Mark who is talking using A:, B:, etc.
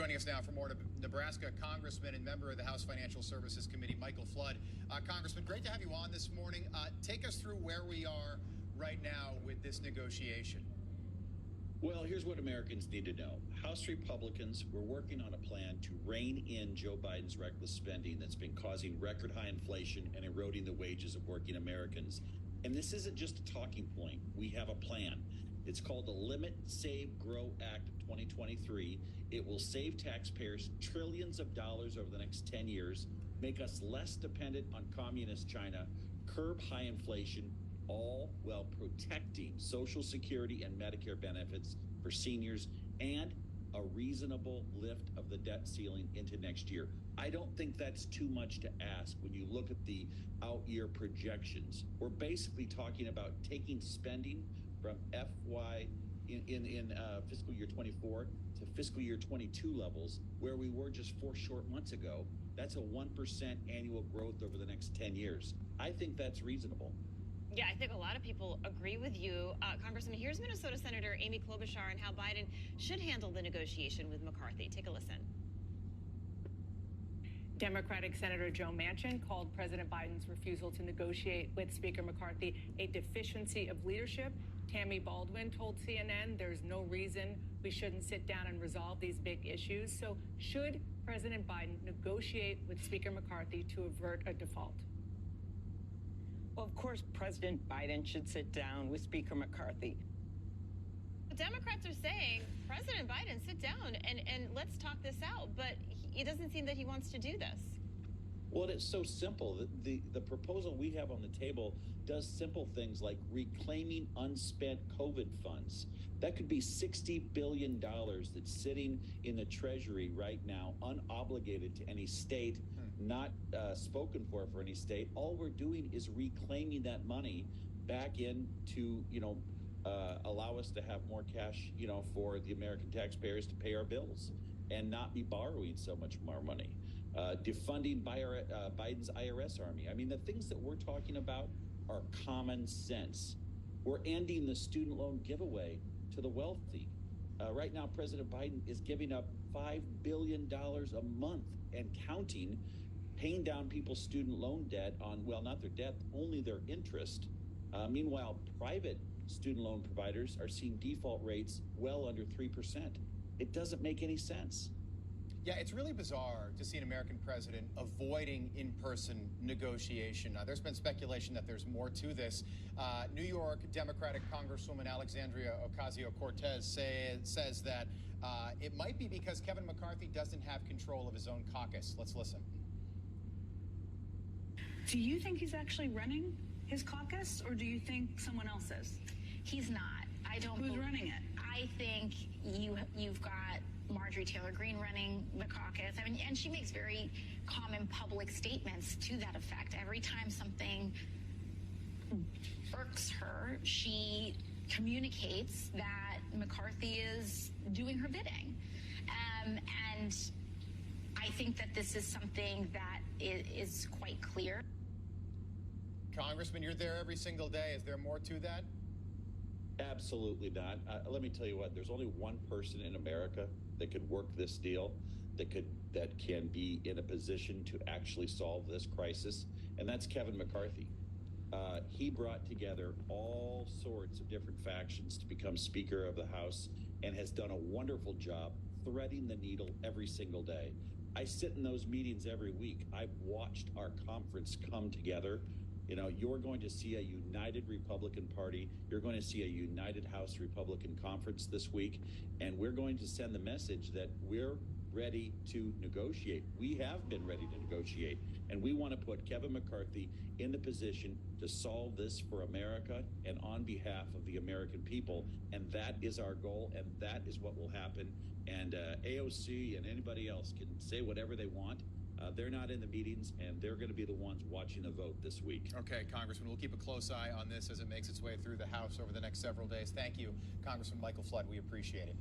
A: Joining us now for more, Nebraska Congressman and member of the House Financial Services Committee, Michael Flood. Congressman, great to have you on this morning. Take us through where we are right now with this negotiation.
B: Well, here's what Americans need to know. House Republicans were working on a plan to rein in Joe Biden's reckless spending that's been causing record high inflation and eroding the wages of working Americans. And this isn't just a talking point. We have a plan. It's called the Limit, Save, Grow Act of 2023. It will save taxpayers trillions of dollars over the next 10 years, make us less dependent on communist China, curb high inflation, all while protecting Social Security and Medicare benefits for seniors and a reasonable lift of the debt ceiling into next year. I don't think that's too much to ask when you look at the out-year projections. We're basically talking about taking spending from fiscal year 24 to fiscal year 22 levels, where we were just 4 short months ago. That's a 1% annual growth over the next 10 years. I think that's reasonable.
C: Yeah, I think a lot of people agree with you. Congressman, here's Minnesota Senator Amy Klobuchar and how Biden should handle the negotiation with McCarthy. Take a listen.
D: Democratic Senator Joe Manchin called President Biden's refusal to negotiate with Speaker McCarthy a deficiency of leadership. Tammy Baldwin told CNN there's no reason we shouldn't sit down and resolve these big issues. So should President Biden negotiate with Speaker McCarthy to avert a default?
E: Well, of course, President Biden should sit down with Speaker McCarthy.
C: The Democrats are saying, President Biden, sit down and let's talk this out. But it doesn't seem that he wants to do this.
B: Well, it's so simple. The proposal we have on the table does simple things like reclaiming unspent COVID funds. That could be $60 billion that's sitting in the Treasury right now, unobligated to any state, not spoken for any state. All we're doing is reclaiming that money back in to, allow us to have more cash, for the American taxpayers to pay our bills and not be borrowing so much more money. Defunding Biden's IRS army. I mean, the things that we're talking about are common sense. We're ending the student loan giveaway to the wealthy. Right now, President Biden is giving up $5 billion a month and counting, paying down people's student loan debt on, well, not their debt, only their interest. Meanwhile, private student loan providers are seeing default rates well under 3%. It doesn't make any sense.
A: Yeah, it's really bizarre to see an American president avoiding in-person negotiation. There's been speculation that there's more to this. New York Democratic Congresswoman Alexandria Ocasio-Cortez says that it might be because Kevin McCarthy doesn't have control of his own caucus. Let's listen.
F: Do you think he's actually running his caucus, or do you think someone else is?
G: He's not. I don't.
F: Who's running it?
G: I think you've got Marjorie Taylor Greene running the caucus. I mean, and she makes very common public statements to that effect. Every time something irks her, she communicates that McCarthy is doing her bidding. And I think that this is something that is quite clear.
A: Congressman, you're there every single day. Is there more to that?
B: Absolutely not. Let me tell you what, there's only one person in America that could work this deal, that can be in a position to actually solve this crisis, and that's Kevin McCarthy. He brought together all sorts of different factions to become Speaker of the House and has done a wonderful job threading the needle every single day. I sit in those meetings every week. I've watched our conference come together. You're going to see a united Republican Party. You're going to see a united House Republican Conference this week. And we're going to send the message that we're ready to negotiate. We have been ready to negotiate. And we want to put Kevin McCarthy in the position to solve this for America and on behalf of the American people. And that is our goal. And that is what will happen. And AOC and anybody else can say whatever they want. They're not in the meetings, and they're going to be the ones watching the vote this week.
A: Okay, Congressman, we'll keep a close eye on this as it makes its way through the House over the next several days. Thank you, Congressman Michael Flood. We appreciate it.